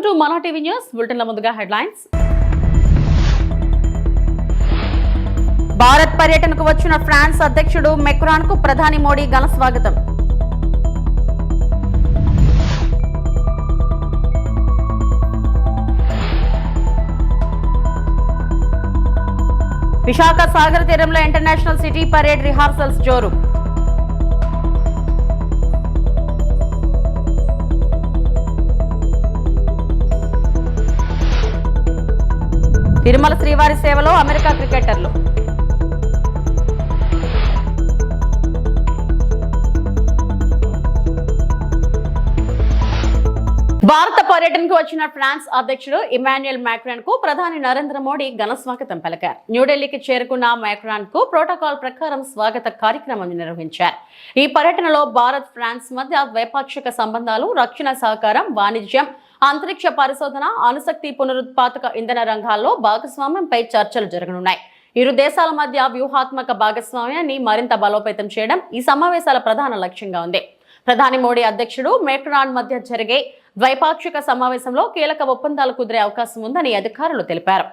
Welcome to మన TV news బులెటిన్ల ముందుగా headlines. Bharat పర్యటనకు వచ్చిన ఫ్రాన్స్ అధ్యక్షుడు మెక్రాన్ కు ప్రధాని మోడీ ఘన స్వాగతం. విశాఖ సాగర్ తీరంలో ఇంటర్నేషనల్ సిటీ పరేడ్ రిహార్సల్స్ జోరు. తిరుమల శ్రీవారి సేవలో అమెరికా క్రికెటర్లు. భారత పర్యటనకు వచ్చిన ఫ్రాన్స్ అధ్యక్షుడు ఇమాన్యుయల్ మ్యాక్రాన్ కు ప్రధాని నరేంద్ర మోడీ ఘన స్వాగతం పలికారు. న్యూఢిల్లీకి చేరుకున్న మ్యాక్రాన్ కు ప్రోటోకాల్ ప్రకారం స్వాగత కార్యక్రమం నిర్వహించారు. ఈ పర్యటనలో భారత్ ఫ్రాన్స్ మధ్య ద్వైపాక్షిక సంబంధాలు, రక్షణ సహకారం, వాణిజ్యం, అంతరిక్ష పరిశోధన, అణుశక్తి, పునరుత్పాదక ఇంధన రంగాల్లో భాగస్వామ్యంపై చర్చలు జరగనున్నాయి. ఇరు దేశాల మధ్య వ్యూహాత్మక భాగస్వామ్యాన్ని మరింత బలోపేతం చేయడం ఈ సమావేశాల ప్రధాన లక్ష్యంగా ఉంది. ప్రధాని మోడీ అధ్యక్షుడు మెక్రాన్ మధ్య జరిగే ద్వైపాక్షిక సమావేశంలో కీలక ఒప్పందాలు కుదిరే అవకాశం ఉందని అధికారులు తెలిపారు.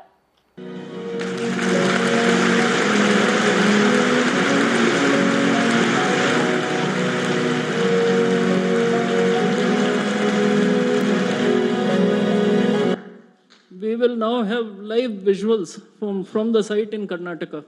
We will now have live visuals from the site in Karnataka.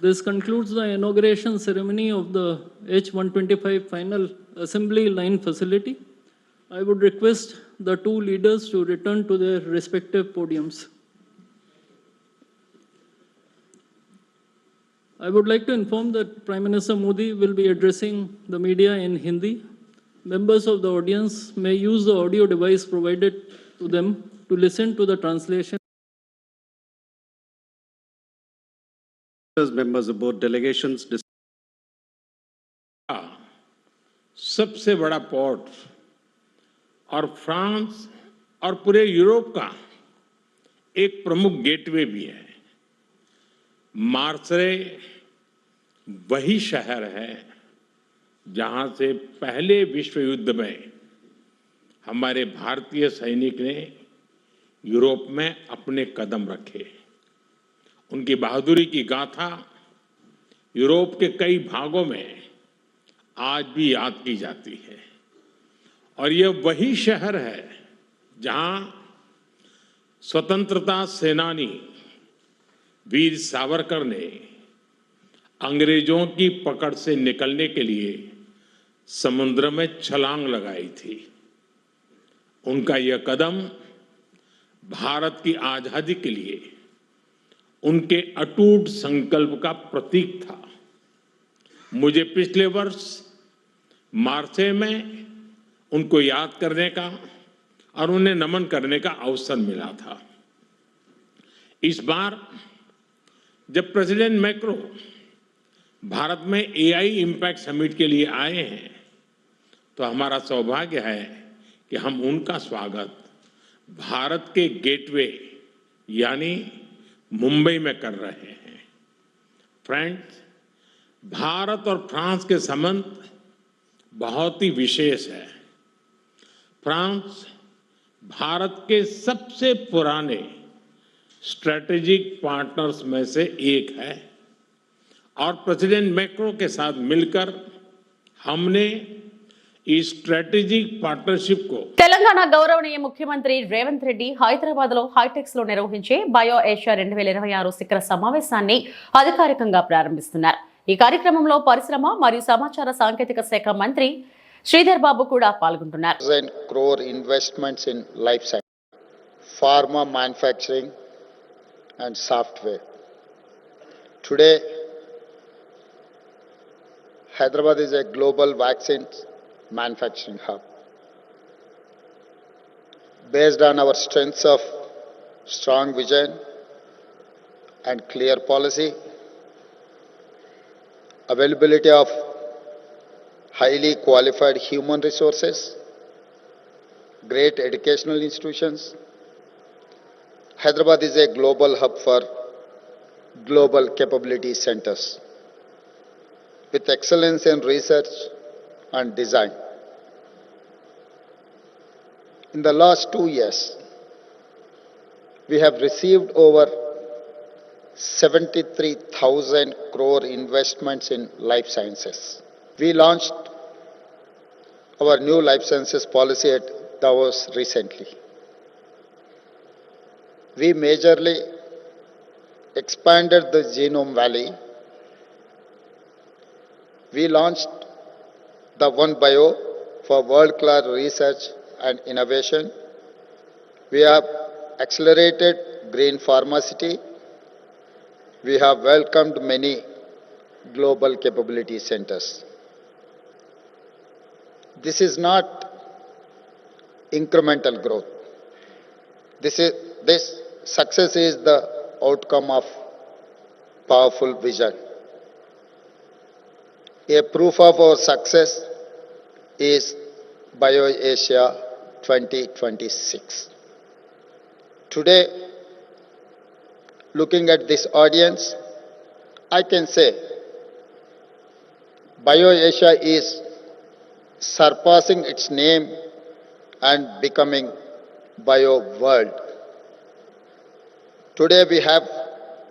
This concludes the inauguration ceremony of the H125 final assembly line facility. I would request the two leaders to return to their respective podiums. I would like to inform that Prime Minister Modi will be addressing the media in Hindi. Members of the audience may use the audio device provided to them to listen to the translation. Members of both delegations. सबसे बड़ा port और France और पूरे Europe का एक प्रमुख gateway भी है. मार्सेले वही शहर है जहां से पहले विश्व युद्ध में हमारे भारतीय सैनिक ने यूरोप में अपने कदम रखे. उनकी बहादुरी की गाथा यूरोप के कई भागों में आज भी याद की जाती है. और यह वही शहर है जहां स्वतंत्रता सेनानी वीर सावरकर ने अंग्रेजों की पकड़ से निकलने के लिए समुद्र में छलांग लगाई थी. उनका यह कदम भारत की आजादी के लिए उनके अटूट संकल्प का प्रतीक था. मुझे पिछले वर्ष मार्चे में उनको याद करने का और उन्हें नमन करने का अवसर मिला था. इस बार जब प्रेसिडेंट मैक्रो भारत में एआई इम्पैक्ट समिट के लिए आए हैं तो हमारा सौभाग्य है कि हम उनका स्वागत भारत के गेटवे यानी मुंबई में कर रहे हैं. फ्रेंड्स, भारत और फ्रांस के संबंध बहुत ही विशेष है. फ्रांस भारत के सबसे पुराने स्ट्रेटेजिक पार्टनर्स में से एक है और प्रेसिडेंट मैक्रो के साथ मिलकर हमने ఈ స్ట్రాటజిక్ పార్ట్నర్షిప్ కు తెలంగాణ గౌరవనీయ ముఖ్యమంత్రి రేవంత్ రెడ్డి హైదరాబాద్ లో హైటెక్స్ లో నిర్వహించే బయో ఏషియా 2026 శిఖర సమావేశాన్ని అధికారికంగా ప్రారంభిస్తున్నారు. ఈ కార్యక్రమంలో పరిశ్రమ మరియు సమాచార సాంకేతిక శాఖ మంత్రి శ్రీధర్ బాబు కూడా పాల్గొంటున్నారు. crore investments in life science, pharma manufacturing and software. Today Hyderabad is a global vaccines manufacturing hub. Based on our strengths of strong vision and clear policy, availability of highly qualified human resources, great educational institutions, Hyderabad is a global hub for global capability centers with excellence in research and design. In the last 2 years, we have received over 73,000 crore investments in life sciences. We launched our new life sciences policy at Davos recently. We majorly expanded the Genome Valley. We launched the One Bio for world-class research and innovation. We have accelerated green pharmacy. We have welcomed many global capability centers. This is not incremental growth. This success is the outcome of powerful vision. A proof of our success is BioAsia 2026. Today, looking at this audience, I can say BioAsia is surpassing its name and becoming Bio World. Today we have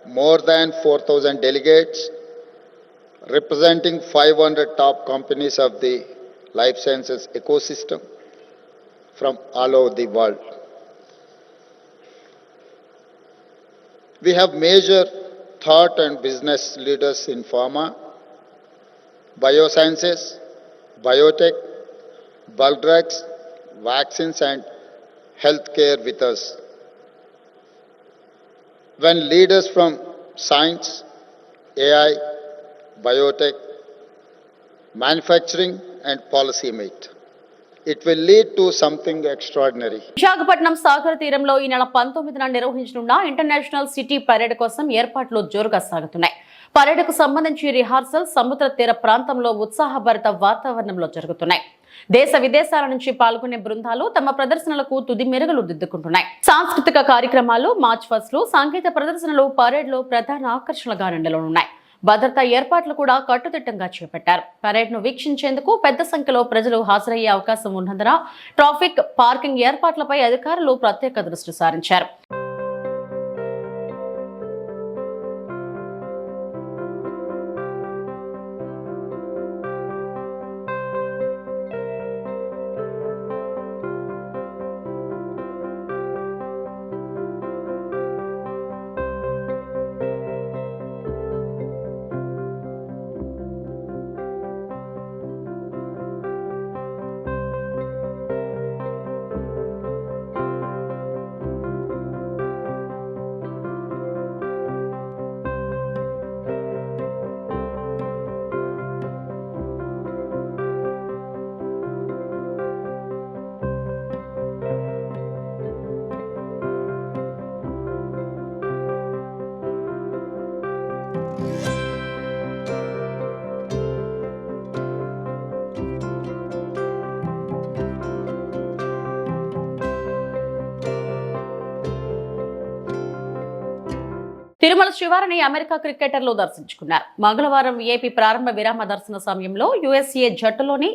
more than 4,000 delegates representing 500 top companies of the life sciences ecosystem from all over the world. We have major thought and business leaders in pharma, biosciences, biotech, bulk drugs, vaccines and healthcare with us. When leaders from science, AI, biotech, manufacturing and policy meet, it will lead to something extraordinary. Visakhapatnam Sagar తీరంలో ఈ నెల 19న నిర్వహించనున్న international city parade కోసం ఏర్పాట్లు జోరుగా సాగుతున్నాయి. పరేడ్కు సంబంధించి rehearsal సముద్ర తీర ప్రాంతంలో ఉత్సాహభరిత వాతావరణంలో జరుగుతున్నాయి. దేశ విదేశాల నుంచి పాల్గొనే బృందాలు తమ ప్రదర్శనలకు తుది మెరుగులు దిద్దుకుంటున్నాయి. సాంస్కృతిక కార్యక్రమాలు, మార్చ్ ఫస్ట్లు, సంగీత ప్రదర్శనలు పరేడ్లో ప్రధాన ఆకర్షణగా నిలవనున్నాయి. భద్రతా ఏర్పాట్లు కూడా కట్టుదిట్టంగా చేపట్టారు. పరేడ్ ను వీక్షించేందుకు పెద్ద సంఖ్యలో ప్రజలు హాజరయ్యే అవకాశం ఉన్నందున ట్రాఫిక్, పార్కింగ్ ఏర్పాట్లపై అధికారులు ప్రత్యేక దృష్టి సారించారు. తిరుమల శివారిని అమెరికా క్రికెటర్లు దర్శించుకున్నారు. మంగళవారం ఏపీ ప్రారంభ విరామ దర్శన సమయంలో యుఎస్ఏ జట్టులోని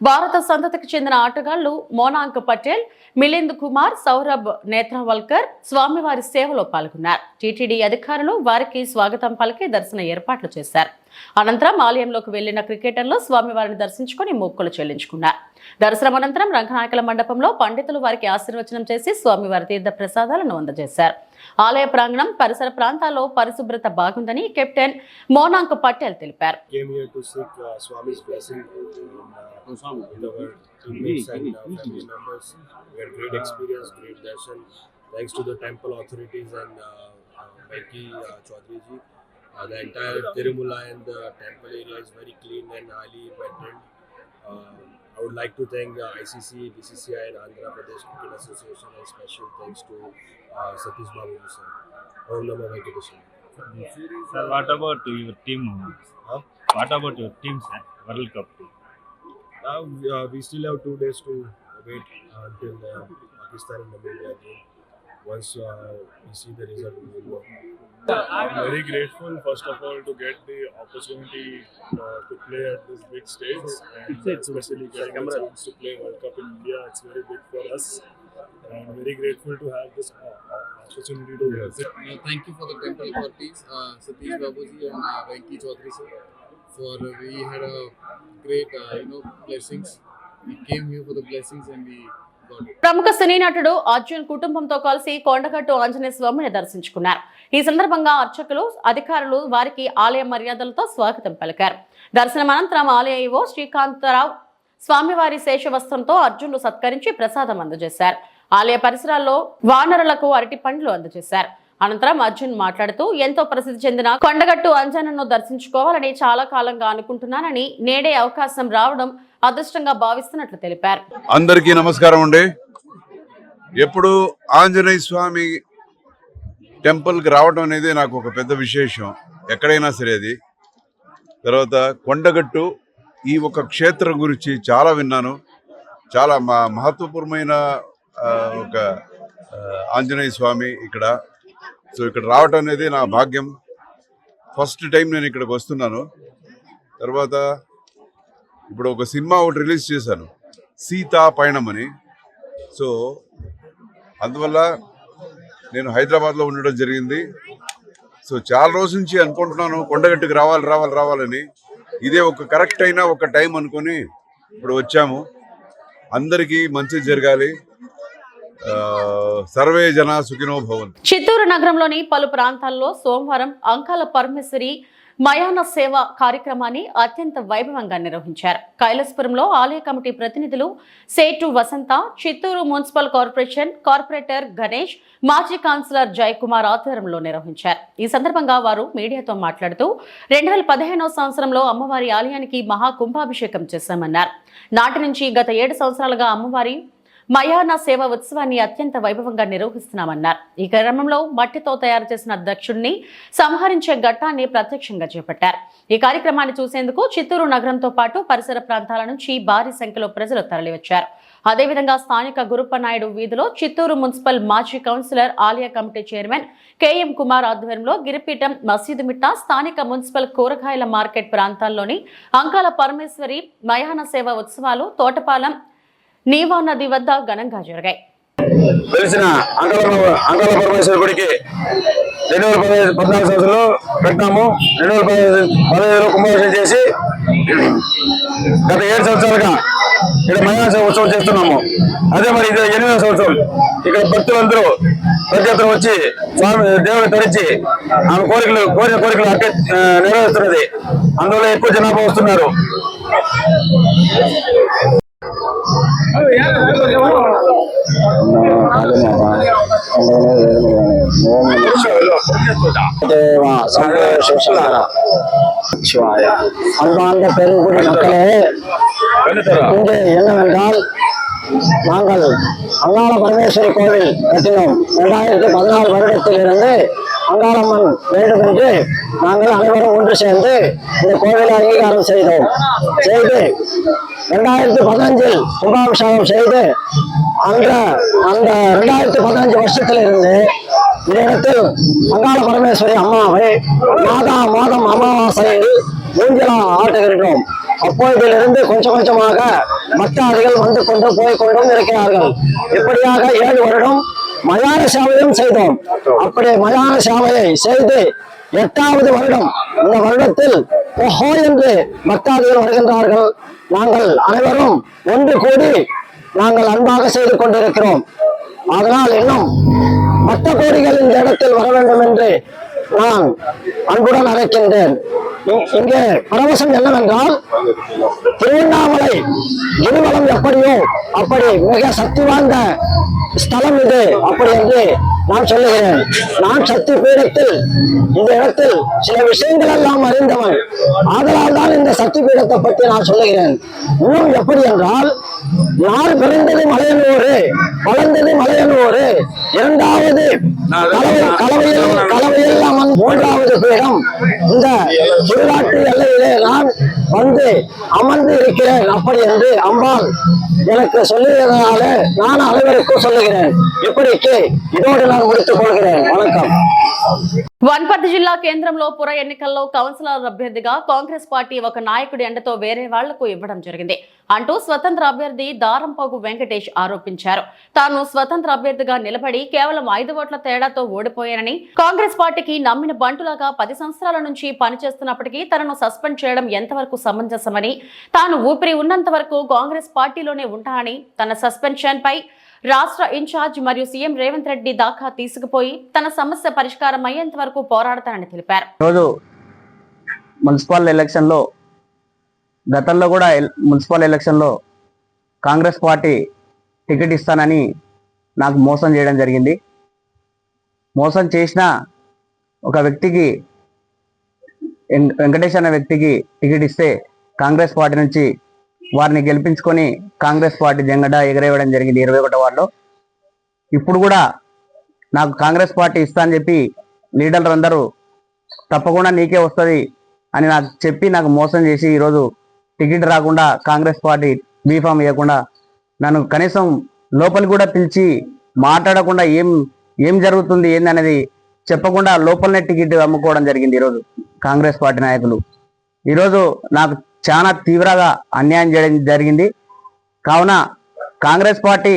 భారత సంతతికి చెందిన ఆటగాళ్లు మోనాంక్ పటేల్, మిలింద్ కుమార్, సౌరభ్ నేత్రవల్కర్ స్వామివారి సేవలో పాల్గొన్నారు. టీటీడీ అధికారులు వారికి స్వాగతం పలికి దర్శన ఏర్పాట్లు చేశారు. అనంతరం ఆలయంలోకి వెళ్లిన క్రికెటర్లు స్వామివారిని దర్శించుకుని మొక్కులు చెల్లించుకున్నారు. దర్శనం అనంతరం రంగనాయకుల మండపంలో పండితులు వారికి ఆశీర్వచనం చేసి స్వామివారి తీర్థ ప్రసాదాలను అందజేశారు. ఆలయ ప్రాంగణం, పరిసర ప్రాంతాల్లో పరిశుభ్రత బాగుందని కెప్టెన్ మోనాంక్ పటేల్ తెలిపారు. The entire Tirumala and the temple area is very clean and highly maintained. I would like to thank ICC, BCCI and Andhra Pradesh Cricket Association, and special thanks to Satish Babu sir. Om Namah Venkateshwara. Sir, what about your team? What about your team, sir? World Cup team? We still have 2 days to wait until Pakistan and Namibia game. once we see the result, we will know. I'm very grateful, first of all, to get the opportunity to play at this big stage, and especially getting the chance to play World Cup in India. It's very big for us, and I'm very grateful to have this opportunity to visit. Thank you for the temple authorities, Satish Babuji and Venki Chaudhary sir. We had a great, blessings. We came here for the blessings and we got it. ప్రముఖ సినీ నటుడు అర్జున్ కుటుంబంతో కలిసి కొండగట్టు ఆంజనేయ స్వామిని దర్శించుకున్నారు. ఈ సందర్భంగా అర్చకులు, అధికారులు వారికి ఆలయ మర్యాదలతో స్వాగతం పలికారు. దర్శనం అనంతరం ఆలయ ఈవో శ్రీకాంతరావు స్వామివారి శేషవస్త్రంతో అర్జున్ను సత్కరించి ప్రసాదం అందజేశారు. ఆలయ పరిసరాల్లో వానరులకు అరటి పండ్లు అందజేశారు. అనంతరం అర్జున్ మాట్లాడుతూ ఎంతో ప్రసిద్ధి చెందిన కొండగట్టు అంజనను దర్శించుకోవాలని చాలా కాలంగా అనుకుంటున్నానని, నేడే అవకాశం రావడం అదృష్టంగా భావిస్తున్నట్లు తెలిపారు. అందరికీ నమస్కారం అండి. ఎప్పుడు ఆంజనేయ స్వామి టెంపుల్కి రావడం అనేది నాకు ఒక పెద్ద విశేషం, ఎక్కడైనా సరే. అది తర్వాత కొండగట్టు ఈ ఒక క్షేత్రం గురించి చాలా విన్నాను. చాలా మహత్వపూర్ణమైన ఒక ఆంజనేయ స్వామి ఇక్కడ. సో ఇక్కడ రావటం అనేది నా భాగ్యం. ఫస్ట్ టైం నేను ఇక్కడికి వస్తున్నాను. తర్వాత ఇప్పుడు ఒక సినిమా ఒకటి రిలీజ్ చేశాను, సీతా పయణం అని. సో అందువల్ల నేను హైదరాబాద్లో ఉండడం జరిగింది. సో చాలా రోజుల నుంచి అనుకుంటున్నాను కొండగట్టుకు రావాలని. ఇదే ఒక కరెక్ట్ అయిన ఒక టైం అనుకొని ఇప్పుడు వచ్చాము. అందరికీ మంచి జరగాలి. సర్వే జన సుఖినో భవంతు. చిత్తూరు నగరంలోని పలు ప్రాంతాల్లో సోమవారం అంకాల పరమేశ్వరి మయాన సేవ కార్యక్రమాన్ని అత్యంత వైభవంగా నిర్వహించారు. కైలాసపురంలో ఆలయ కమిటీ ప్రతినిధులు Setu Vasantha, Chittoor municipal corporation corporator Ganesh, మాజీ కౌన్సిలర్ జయకుమార్ ఆధ్వర్యంలో నిర్వహించారు. ఈ సందర్భంగా వారు మీడియాతో మాట్లాడుతూ 2015వ సంవత్సరంలో అమ్మవారి ఆలయానికి మహా కుంభాభిషేకం చేశామన్నారు. నాటి నుంచి గత 7 సంవత్సరాలుగా అమ్మవారి మయాన సేవ ఉత్సవాన్ని అత్యంత వైభవంగా నిర్వహిస్తున్నామన్నారు. ఈ క్రమంలో మట్టితో తయారు చేసిన దక్షుడిని సంహరించే ఘట్టాన్ని ప్రత్యక్షంగా చేపట్టారు. ఈ కార్యక్రమాన్ని చూసేందుకు చిత్తూరు నగరంతో పాటు పరిసర ప్రాంతాల నుంచి భారీ సంఖ్యలో ప్రజలు తరలివచ్చారు. అదేవిధంగా స్థానిక గురుప్పనాయుడు వీధిలో చిత్తూరు మున్సిపల్ మాజీ కౌన్సిలర్, ఆలయ కమిటీ చైర్మన్ కేఎం కుమార్ ఆధ్వర్యంలో గిరిపీఠం, మసీదు మిట్ట, స్థానిక మున్సిపల్ కూరగాయల మార్కెట్ ప్రాంతాల్లోని అంకాల పరమేశ్వరి మయాన సేవ ఉత్సవాలు తోటపాలెం నీవా నది వద్ద ఘనంగా జరిగాయి. తెలిసిన అంకాల పరమేశ్వర గుడికి 2014 సంవత్సరంలో పెట్టాము. 2015లో కుంభాభిషేకం చేసి గత 7 సంవత్సరాలుగా ఇక్కడ మయాన ఉత్సవం చేస్తున్నాము. అదే మరి ఇది 8వ సంవత్సరం. ఇక్కడ భక్తులందరూ ప్రతి ఒక్కరు వచ్చి స్వామి దేవుని తరించి ఆమె కోరిన కోరికలు అట్టే నెరవేరుస్తున్నది. అందువల్ల ఎక్కువ జనాభా వస్తున్నారు. அன்பார்ந்த பெருங்குடி மக்களே, இங்கே என்னவென்றால் நாங்கள் அங்காள பரமேஸ்வரி கோவில் கட்டினோம். 2014 வருடத்திலிருந்து அங்காளம்மன் வேண்டும் என்று நாங்கள் அனைவரும் ஒன்று சேர்ந்து இந்த கோவிலை அங்கீகாரம் செய்து 2015 கும்பாபிஷேகம் செய்து அந்த 2015 வருஷத்திலிருந்து இந்த இடத்தில் அங்காள பரமேஸ்வரி அம்மாவை மாதம் அமாவாசையில் ஊஞ்சலா ஆட்டுகின்றோம். அப்போதிலிருந்து கொஞ்சமாக பக்தாதிகள் வந்து கொண்டு போய்கொண்டும் இருக்கிறார்கள். இப்படியாக 7 வருடம் மயான சேவையும் செய்தோம். அப்படி மயான சேவையை செய்து 8வது வருடம் இந்த வருடத்தில் ஓஹோ என்று பக்தாதிகள் வருகின்றார்கள். நாங்கள் அனைவரும் ஒன்று கூடி நாங்கள் அன்பாக செய்து கொண்டிருக்கிறோம். அதனால் இன்னும் மற்ற கோடிகள் இந்த இடத்தில் வர வேண்டும் என்று நான் அன்புடன் அழைக்கின்றேன். இங்கே பரவசம் என்னவென்றால், திருவண்ணாமலை கிரிவலம் எப்படியோ அப்படி மிக சக்தி வாய்ந்த ஸ்தலம் இது அப்படி என்று நான் சொல்லுகிறேன். நான் சக்தி பீடத்தில் இந்த இடத்தில் சில விஷயங்கள் எல்லாம் அறிந்தவன். ஆதலால் தான் இந்த சக்தி பீடத்தை பற்றி நான் சொல்லுகிறேன். இன்னும் எப்படி என்றால், நாள் பிறந்தது மலையனூரு, வளர்ந்தது மலையனூரு, 2வது கலவையில் அமன் 3வது பீடம். இந்த திருநாட்டு எல்லையிலே நான் வந்து அமர்ந்து இருக்கிறேன் அப்படி என்று அம்பாள் எனக்கு சொல்லியதனாலே நான் அனைவருக்கும் சொல்லுகிறேன். இப்படிக்கு இதோடு நான் முடித்துக் கொள்கிறேன். வணக்கம். వనపర్తి జిల్లా కేంద్రంలో పుర ఎన్నికల్లో కౌన్సిలర్ అభ్యర్థిగా కాంగ్రెస్ పార్టీ ఒక నాయకుడి అండతో వేరే వాళ్లకు ఇవ్వడం జరిగింది అంటూ స్వతంత్ర అభ్యర్థి దారంపోగు వెంకటేష్ ఆరోపించారు. తాను స్వతంత్ర అభ్యర్థిగా నిలబడి కేవలం 5 ఓట్ల తేడాతో ఓడిపోయానని, కాంగ్రెస్ పార్టీకి నమ్మిన బంటులాగా 10 సంవత్సరాల నుంచి పనిచేస్తున్నప్పటికీ తనను సస్పెండ్ చేయడం ఎంతవరకు సమంజసమని, తాను ఊపిరి ఉన్నంత వరకు కాంగ్రెస్ పార్టీలోనే ఉంటానని, తన సస్పెన్షన్ పై రాష్ట్ర ఇన్ఛార్జ్ మరియు సీఎం రేవంత్ రెడ్డి దాకా తీసుకుపోయి తన సమస్య పరిష్కారం అయ్యేంత వరకు పోరాడతానని తెలిపారు. రోజు మున్సిపల్ ఎలక్షన్ లో గతంలో కూడా మున్సిపల్ ఎలక్షన్ లో కాంగ్రెస్ పార్టీ టికెట్ ఇస్తానని నాకు మోసం చేయడం జరిగింది. మోసం చేసిన ఒక వ్యక్తికి, వెంకటేష్ అనే వ్యక్తికి టికెట్ ఇస్తే కాంగ్రెస్ పార్టీ నుంచి వారిని గెలిపించుకొని కాంగ్రెస్ పార్టీ జెండా ఎగరేయడం జరిగింది 21వ వార్డులో. ఇప్పుడు కూడా నాకు కాంగ్రెస్ పార్టీ ఇస్తా అని చెప్పి లీడర్లు అందరూ తప్పకుండా నీకే వస్తుంది అని నాకు చెప్పి నాకు మోసం చేసి ఈరోజు టికెట్ రాకుండా కాంగ్రెస్ పార్టీ బీఫామ్ ఇవ్వకుండా నన్ను కనీసం లోపలికి కూడా పిలిచి మాట్లాడకుండా ఏం జరుగుతుంది ఏందనేది చెప్పకుండా లోపలనే టికెట్ అమ్ముకోవడం జరిగింది ఈరోజు కాంగ్రెస్ పార్టీ నాయకులు. ఈరోజు నాకు చాలా తీవ్రంగా అన్యాయం చేయడం జరిగింది. కావున కాంగ్రెస్ పార్టీ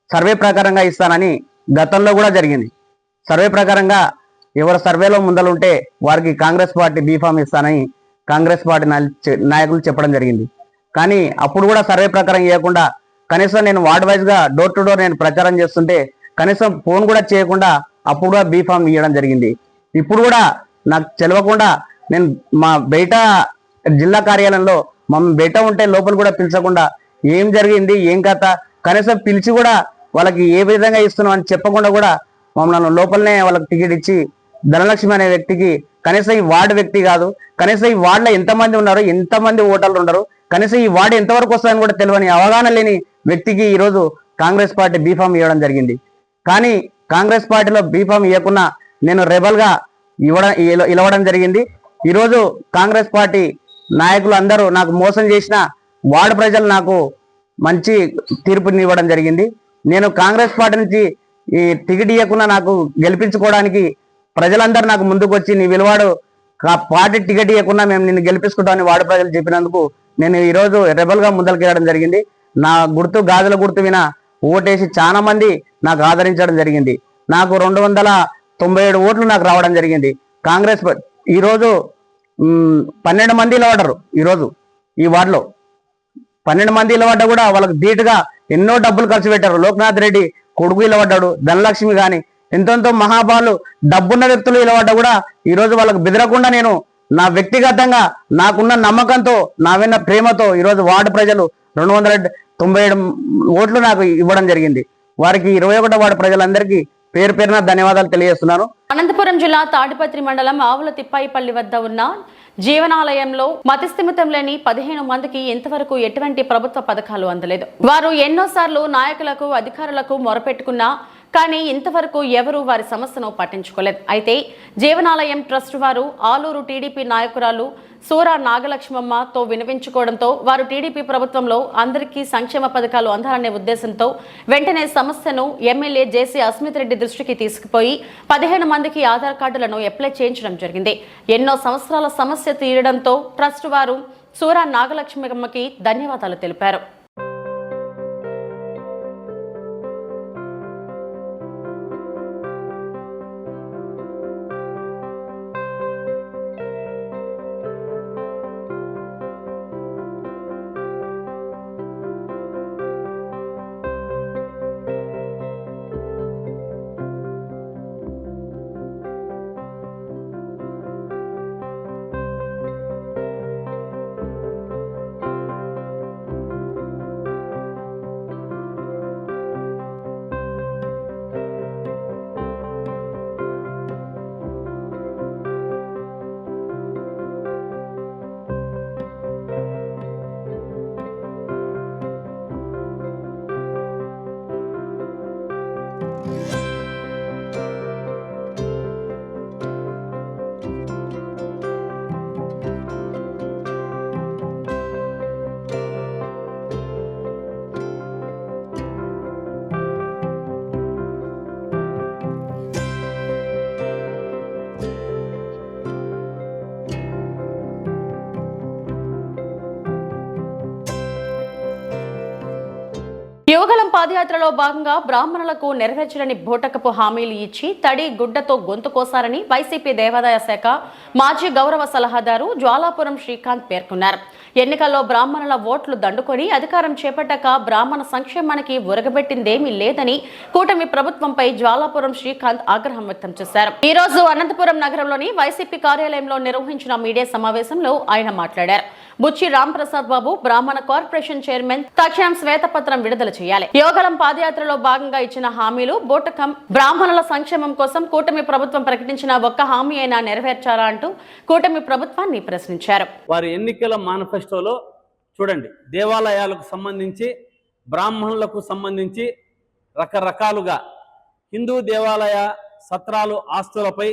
సర్వే ప్రకారంగా ఇస్తానని గతంలో కూడా జరిగింది. సర్వే ప్రకారంగా ఎవరు సర్వేలో ముందలుంటే వారికి కాంగ్రెస్ పార్టీ బీఫామ్ ఇస్తానని కాంగ్రెస్ పార్టీ నాయకులు చెప్పడం జరిగింది. కానీ అప్పుడు కూడా సర్వే ప్రకారం ఇవ్వకుండా కనీసం నేను వార్డ్ వైజ్ గా డోర్ టు డోర్ నేను ప్రచారం చేస్తుంటే కనీసం ఫోన్ కూడా చేయకుండా అప్పుడు కూడా బీఫామ్ ఇవ్వడం జరిగింది. ఇప్పుడు కూడా నాకు తెలియకుండా నేను మా బయట జిల్లా కార్యాలయంలో మమ్మల్ని బయట ఉంటే లోపల కూడా పిలిచకుండా ఏం జరిగింది ఏం కథ కనీసం పిలిచి కూడా వాళ్ళకి ఏ విధంగా ఇస్తున్నాం అని చెప్పకుండా కూడా మమ్మల్ని లోపలనే వాళ్ళకి టికెట్ ఇచ్చి ధనలక్ష్మి అనే వ్యక్తికి కనీసం ఈ వార్డు వ్యక్తి కాదు, కనీసం ఈ వార్డులో ఎంతమంది ఉన్నారు, ఎంతమంది ఓటర్లు ఉన్నారు, కనీసం ఈ వార్డు ఎంతవరకు వస్తుందని కూడా తెలియని అవగాహన లేని వ్యక్తికి ఈరోజు కాంగ్రెస్ పార్టీ బీఫామ్ ఇవ్వడం జరిగింది. కానీ కాంగ్రెస్ పార్టీలో బీఫామ్ ఇవ్వకుండా నేను రెబల్ గా ఇవ్వడం జరిగింది. ఈరోజు కాంగ్రెస్ పార్టీ నాయకులు అందరూ నాకు మోసం చేసిన వార్డు ప్రజలు నాకు మంచి తీర్పునివ్వడం జరిగింది. నేను కాంగ్రెస్ పార్టీ నుంచి ఈ టికెట్ ఇవ్వకుండా నాకు గెలిపించుకోవడానికి ప్రజలందరూ నాకు ముందుకు వచ్చి నీ విలువాడు పార్టీ టికెట్ ఇవ్వకుండా మేము నిన్ను గెలిపించుకుంటామని వార్డు ప్రజలు చెప్పినందుకు నేను ఈరోజు రెబల్ గా ముందరికి వెళ్ళడం జరిగింది. నా గుర్తు గాజుల గుర్తు విన ఓటేసి చాలా మంది నాకు ఆదరించడం జరిగింది. నాకు 297 ఓట్లు నాకు రావడం జరిగింది. కాంగ్రెస్ ఈరోజు 12 మంది నిలబడ్డారు. ఈరోజు ఈ వార్డులో 12 మంది నిలబడ్డా కూడా వాళ్ళకి ధీటుగా ఎన్నో డబ్బులు ఖర్చు పెట్టారు. లోక్నాథ్ రెడ్డి కొడుకు నిలబడ్డాడు, ధనలక్ష్మి గాని ఎంతెంతో మహాబాలు డబ్బున్న వ్యక్తులు నిలబడ్డా కూడా ఈరోజు వాళ్ళకు బెదరకుండా నేను నా వ్యక్తిగతంగా నాకున్న నమ్మకంతో నా విన్న ప్రేమతో ఈరోజు వార్డు ప్రజలు 297 ఓట్లు నాకు ఇవ్వడం జరిగింది. వారికి 21వ వార్డు ప్రజలందరికీ పేరు పేరున ధన్యవాదాలు తెలియజేస్తున్నాను. అనంతపురం జిల్లా తాడిపత్రి మండలం ఆవుల తిప్పాయిపల్లి వద్ద ఉన్న జీవనాలయంలో మతిస్థిమితం లేని 15 మందికి ఇంతవరకు ఎటువంటి ప్రభుత్వ పథకాలు అందలేదు. వారు ఎన్నోసార్లు నాయకులకు, అధికారులకు మొరపెట్టుకున్నా కానీ ఇంతవరకు ఎవరూ వారి సమస్యను పట్టించుకోలేదు. అయితే జీవనాలయం ట్రస్ట్ వారు ఆలూరు టీడీపీ నాయకురాలు సూరా నాగలక్ష్మమ్మతో వినవించుకోవడంతో వారు టీడీపీ ప్రభుత్వంలో అందరికీ సంక్షేమ పథకాలు అందాలనే ఉద్దేశంతో వెంటనే సమస్యను ఎమ్మెల్యే జేసీ అస్మిత్ రెడ్డి దృష్టికి తీసుకుపోయి 15 మందికి ఆధార్ కార్డులను అప్లై చేయించడం జరిగింది. ఎన్నో సంవత్సరాల సమస్య తీరడంతో ట్రస్ట్ వారు సూరా నాగలక్ష్మమ్మకి ధన్యవాదాలు తెలిపారు. యువగలం పాదయాత్రలో భాగంగా బ్రాహ్మణులకు నెరవేర్చని బోటకపు హామీలు ఇచ్చి తడి గుడ్డతో గొంతు కోసారని వైసీపీ దేవాదాయ శాఖ మాజీ గౌరవ సలహాదారు జ్వాలాపురం శ్రీకాంత్ పేర్కొన్నారు. ఎన్నికల్లో బ్రాహ్మణుల ఓట్లు దండుకొని అధికారం చేపట్టాక బ్రాహ్మణ సంక్షేమానికి ఒరగబెట్టిందేమీ లేదని కూటమి ప్రభుత్వంపై జ్వాలాపురం శ్రీకాంత్ ఆగ్రహం వ్యక్తం చేశారు. ఈ రోజు అనంతపురం నగరంలోని వైసీపీ కార్యాలయంలో నిర్వహించిన మీడియా సమావేశంలో ఆయన మాట్లాడారు. బుచ్చి రాంప్రసాద్ బాబు బ్రాహ్మణ కార్పొరేషన్ చైర్మన్ తక్షణం శ్వేతపత్రం విడుదల చేయాలి. యోగలం పాదయాత్రలో భాగంగా ఇచ్చిన హామీలు బోటకం బ్రాహ్మణుల సంక్షేమం కోసం కూటమి ప్రభుత్వం ప్రకటించిన ఒక్క హామీ అయినా నెరవేర్చారా అంటూ కూటమి ప్రభుత్వాన్ని ప్రశ్నించారు. వారి ఎన్నికల మేనిఫెస్టోలో చూడండి, దేవాలయాలకు సంబంధించి బ్రాహ్మణులకు సంబంధించి రకరకాలుగా హిందూ దేవాలయ సత్రాలు ఆస్తులపై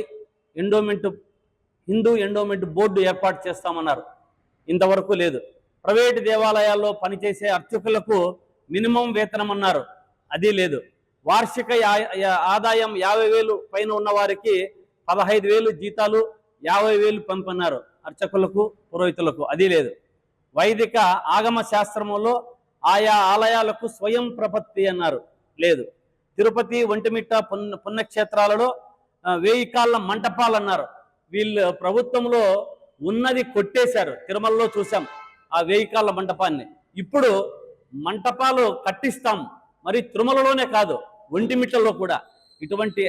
హిందూ ఎండోమెంట్ బోర్డు ఏర్పాటు చేస్తామన్నారు. ఇంతవరకు లేదు. ప్రైవేటు దేవాలయాల్లో పనిచేసే అర్చకులకు మినిమం వేతనం అన్నారు, అది లేదు. వార్షిక ఆదాయం 50,000 పైన ఉన్న వారికి 15,000 జీతాలు, 50,000 పంపన్నారు అర్చకులకు, పురోహితులకు, అది లేదు. వైదిక ఆగమ శాస్త్రములో ఆయా ఆలయాలకు స్వయం ప్రపత్తి అన్నారు, లేదు. తిరుపతి, ఒంటిమిట్ట పుణ్యక్షేత్రాలలో 1000 కాళ్ళ మంటపాలు అన్నారు. వీళ్ళు ప్రభుత్వంలో ఉన్నది కొట్టేశారు. తిరుమలలో చూసాం ఆ 1000 కాళ్ళ మంటపాన్ని. ఇప్పుడు మంటపాలు కట్టిస్తాం, మరి తిరుమలలోనే కాదు ఒంటిమిట్టలో కూడా. ఇటువంటి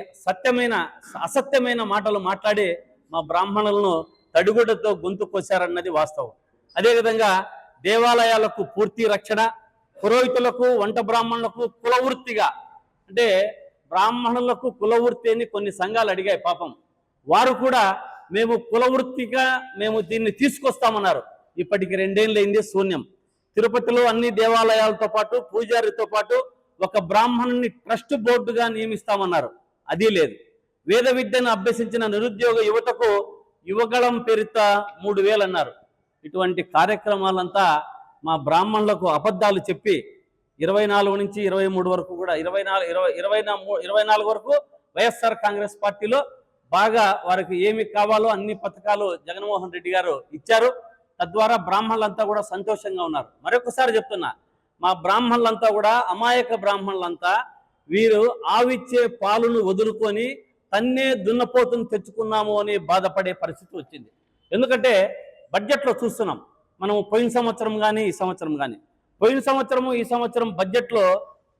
అసత్యమైన మాటలు మాట్లాడి మా బ్రాహ్మణులను తడిగుడ్డతో గొంతు కోశారన్నది వాస్తవం. అదేవిధంగా దేవాలయాలకు పూర్తి రక్షణ, పురోహితులకు, వంట బ్రాహ్మణులకు కులవృత్తిగా, అంటే బ్రాహ్మణులకు కులవృత్తి అని కొన్ని సంఘాలు అడిగాయి. పాపం వారు కూడా మేము కులవృత్తిగా మేము దీన్ని తీసుకొస్తామన్నారు. ఇప్పటికి 2 ఏళ్ళైంది, శూన్యం. తిరుపతిలో అన్ని దేవాలయాలతో పాటు పూజారితో పాటు ఒక బ్రాహ్మణుని ట్రస్ట్ బోర్డుగా నియమిస్తామన్నారు, అది లేదు. వేద విద్యను అభ్యసించిన నిరుద్యోగ యువతకు యువగళం పేరిత 3,000 అన్నారు. ఇటువంటి కార్యక్రమాలంతా మా బ్రాహ్మణులకు అబద్ధాలు చెప్పి 24 నుంచి 23 వరకు కూడా 24 వరకు వైఎస్ఆర్ కాంగ్రెస్ పార్టీలో బాగా వారికి ఏమి కావాలో అన్ని పథకాలు జగన్మోహన్ రెడ్డి గారు ఇచ్చారు. తద్వారా బ్రాహ్మణులంతా కూడా సంతోషంగా ఉన్నారు. మరొకసారి చెప్తున్నా, మా బ్రాహ్మణులంతా కూడా అమాయక బ్రాహ్మణులంతా వీరు ఆవిచ్చే పాలును వదులుకొని తన్నే దున్నపోతును తెచ్చుకున్నాము అని బాధపడే పరిస్థితి వచ్చింది. ఎందుకంటే బడ్జెట్లో చూస్తున్నాం మనం, పోయిన సంవత్సరం కానీ ఈ సంవత్సరం కానీ, పోయిన సంవత్సరము ఈ సంవత్సరం బడ్జెట్లో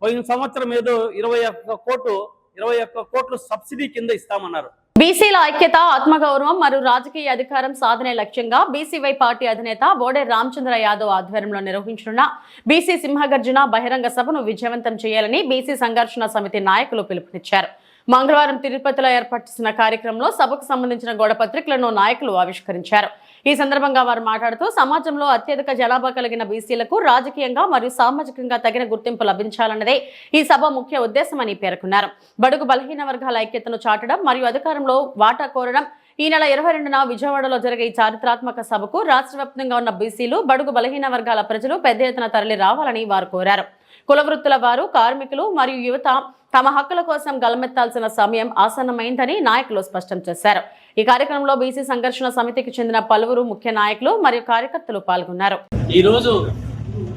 పోయిన సంవత్సరం ఏదో 21 కోట్లు సబ్సిడీ కింద ఇస్తామన్నారు. బీసీల ఐక్యత, ఆత్మగౌరవం మరియు రాజకీయ అధికారం సాధనే లక్ష్యంగా బీసీవై పార్టీ అధినేత బోడే రామచంద్ర యాదవ్ ఆధ్వర్యంలో నిర్వహించనున్న బీసీ సింహగర్జన బహిరంగ సభను విజయవంతం చేయాలని బీసీ సంఘర్షణ సమితి నాయకులు పిలుపునిచ్చారు. మంగళవారం తిరుపతిలో ఏర్పాటు చేసిన కార్యక్రమంలో సభకు సంబంధించిన గోడపత్రికలను నాయకులు ఆవిష్కరించారు. ఈ సందర్భంగా వారు మాట్లాడుతూ సమాజంలో అత్యధిక జనాభా కలిగిన బీసీలకు రాజకీయంగా మరియు సామాజికంగా తగిన గుర్తింపు లభించాలన్నదే ఈ సభ ముఖ్య ఉద్దేశమని పేర్కొన్నారు. బడుగు బలహీన వర్గాల ఐక్యతను చాటడం మరియు అధికారంలో వాటా కోరడం. ఈ నెల 22న విజయవాడలో జరిగే ఈ చారిత్రాత్మక సభకు రాష్ట్ర వ్యాప్తంగా ఉన్న బీసీలు, బడుగు బలహీన వర్గాల ప్రజలు పెద్ద ఎత్తున తరలి రావాలని వారు కోరారు. కులవృత్తుల వారు, కార్మికులు మరియు యువత తమ హక్కుల కోసం గలమెత్తాల్సిన సమయం ఆసన్నమైందని నాయకులు స్పష్టం చేశారు. ఈ కార్యక్రమంలో బీసీ సంఘర్షణ సమితికి చెందిన పలువురు ముఖ్య నాయకులు మరియు కార్యకర్తలు పాల్గొన్నారు. ఈ రోజు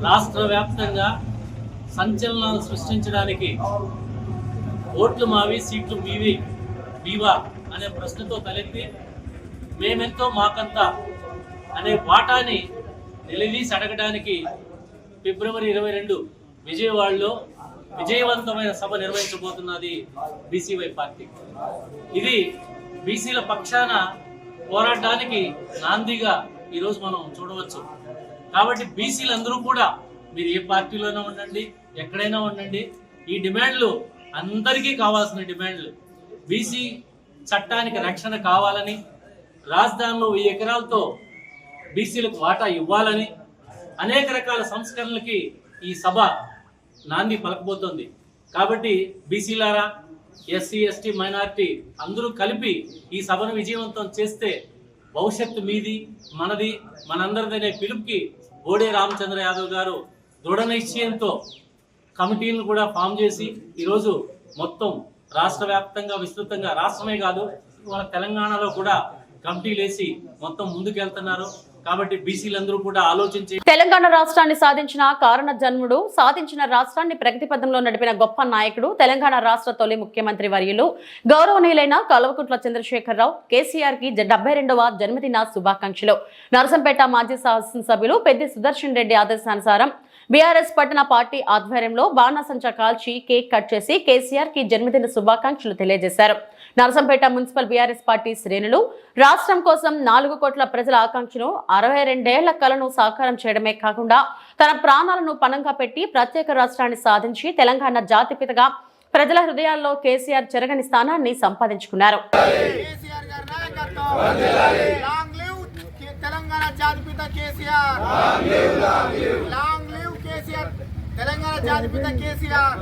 రాష్ట్ర వ్యాప్తంగా సంచలనాలు సృష్టించడానికి ఓట్లు మావి సీట్లు మీవా అనే ప్రశ్నతో తలెత్తి మేమెంతో మాకంతా అనే వాటాని నిలదీసి అడగడానికి ఫిబ్రవరి 22 విజయవాడలో విజయవంతమైన సభ నిర్వహించబోతున్నది బీసీవై పార్టీ. ఇది బీసీల పక్షాన పోరాటానికి నాందిగా ఈరోజు మనం చూడవచ్చు. కాబట్టి బీసీలందరూ కూడా మీరు ఏ పార్టీలోనే ఉండండి, ఎక్కడైనా ఉండండి, ఈ డిమాండ్లు అందరికీ కావాల్సిన డిమాండ్లు. బీసీ చట్టానికి రక్షణ కావాలని, రాజధానిలో 1000 ఎకరాలతో బీసీలకు వాటా ఇవ్వాలని, అనేక రకాల సంస్కరణలకి ఈ సభ నాంది పలకబోతోంది. కాబట్టి బీసీలారా, ఎస్సీ, ఎస్టీ, మైనారిటీ అందరూ కలిపి ఈ సభను విజయవంతం చేస్తే భవిష్యత్తు మీది, మనది, మనందరిదనే పిలుపుకి బోడే రామచంద్ర యాదవ్ గారు దృఢ నిశ్చయంతో కమిటీలను కూడా ఫామ్ చేసి ఈరోజు మొత్తం రాష్ట్ర వ్యాప్తంగా విస్తృతంగా, రాష్ట్రమే కాదు మన తెలంగాణలో కూడా కమిటీలు వేసి మొత్తం ముందుకు వెళ్తున్నారు. కాబట్టి బీసీలందరూ కూడా ఆలోచించి తెలంగాణ రాష్ట్రాన్ని సాధించిన కారణ జన్ముడు, సాధించిన రాష్ట్రాన్ని ప్రగతి పథంలో నడిపిన గొప్ప నాయకుడు, తెలంగాణ రాష్ట్ర తొలి ముఖ్యమంత్రి వర్యులు గౌరవనీయులైన కల్వకుంట్ల చంద్రశేఖరరావు కేసీఆర్ కి 72వ జన్మదిన శుభాకాంక్షలు. నరసంపేట మాజీ శాసనసభ్యులు పెద్ది సుదర్శన్ రెడ్డి ఆదేశానుసారం బీఆర్ఎస్ పట్టణ పార్టీ ఆధ్వర్యంలో బాణాసంచా కాల్చి కేక్ కట్ చేసి కేసీఆర్ కి జన్మదిన శుభాకాంక్షలు తెలియజేశారు. నరసంపేట మున్సిపల్ బీఆర్ఎస్ పార్టీ శ్రేణులు రాష్ట్రం కోసం 4 కోట్ల ప్రజల ఆకాంక్షను 62 ఏళ్ల కలను సాకారం చేయడమే కాకుండా తన ప్రాణాలను పణంగా పెట్టి ప్రత్యేక రాష్ట్రాన్ని సాధించి తెలంగాణ జాతిపితగా ప్రజల హృదయాల్లో కేసీఆర్ చెరగని స్థానాన్ని సంపాదించుకున్నారు. తెలంగాణ జాతిపిత కేసీఆర్, లాంగ్ లివ్ కేసీఆర్, తెలంగాణ జాతిపిత కేసీఆర్.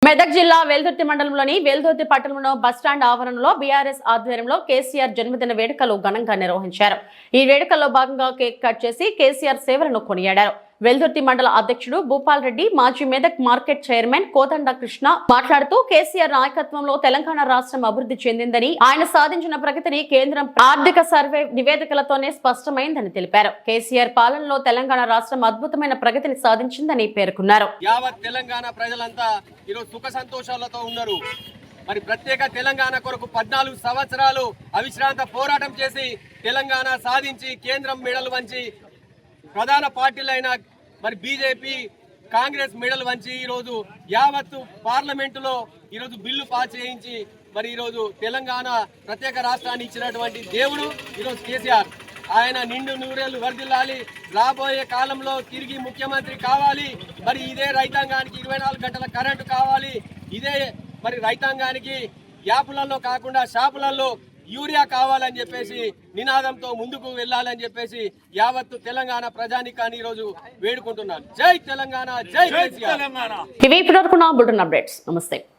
మెదక్ జిల్లా వెల్దుర్తి మండలంలోని వెల్దుర్తి పట్టణంలో బస్టాండ్ ఆవరణలో బీఆర్ఎస్ ఆధ్వర్యంలో కేసీఆర్ జన్మదిన వేడుకలు ఘనంగా నిర్వహించారు. ఈ వేడుకల్లో భాగంగా కేక్ కట్ చేసి కేసీఆర్ సేవలను కొనియాడారు. వెల్దుర్తి మండల అధ్యక్షుడు భూపాల్ రెడ్డి, మాజీ మెదక్ మార్కెట్ చైర్మన్ కోదండ కృష్ణ మాట్లాడుతూ కేసీఆర్ నాయకత్వంలో తెలంగాణ రాష్ట్రం అభివృద్ధి చెందిందని, ఆయన సాధించిన ప్రగతిని కేంద్రం ఆర్థిక సర్వే నివేదికలతోనే స్పష్టమైందని తెలిపారు. కేసీఆర్ పాలనలో తెలంగాణ రాష్ట్రం అద్భుతమైన ప్రగతిని సాధించిందని పేర్కొన్నారు. యావత్ తెలంగాణ ప్రజలంతా ఈరోజు సుఖ సంతోషాలతో ఉన్నారు. మరి ప్రత్యేక తెలంగాణ కొరకు 14 సంవత్సరాలు అవిశ్రాంత పోరాటం చేసి తెలంగాణ సాధించి కేంద్రం మెడలు వంచి ప్రధాన పార్టీలైన మరి బీజేపీ, కాంగ్రెస్ మెడలు వంచి ఈరోజు యావత్తు పార్లమెంటులో ఈరోజు బిల్లు పాస్ చేయించి మరి ఈరోజు తెలంగాణ ప్రత్యేక రాష్ట్రాన్ని ఇచ్చినటువంటి దేవుడు ఈరోజు కేసీఆర్. ఆయన నిండు నూరేళ్లు వర్ధిల్లాలి, రాబోయే కాలంలో తిరిగి ముఖ్యమంత్రి కావాలి. మరి ఇదే రైతాంగానికి 24 గంటల కరెంటు కావాలి. ఇదే మరి రైతాంగానికి యాపులలో కాకుండా షాపులలో యూరియా కావాలని చెప్పేసి నినాదంతో ముందుకు వెళ్ళాలని చెప్పేసి యావత్తు తెలంగాణ ప్రజానికాన్ని ఈరోజు వేడుకుంటున్నాను. జై తెలంగాణ, జై కేసీఆర్. ఇవి ఇప్పటివరకు నా బులెటిన్ అప్డేట్స్. నమస్తే.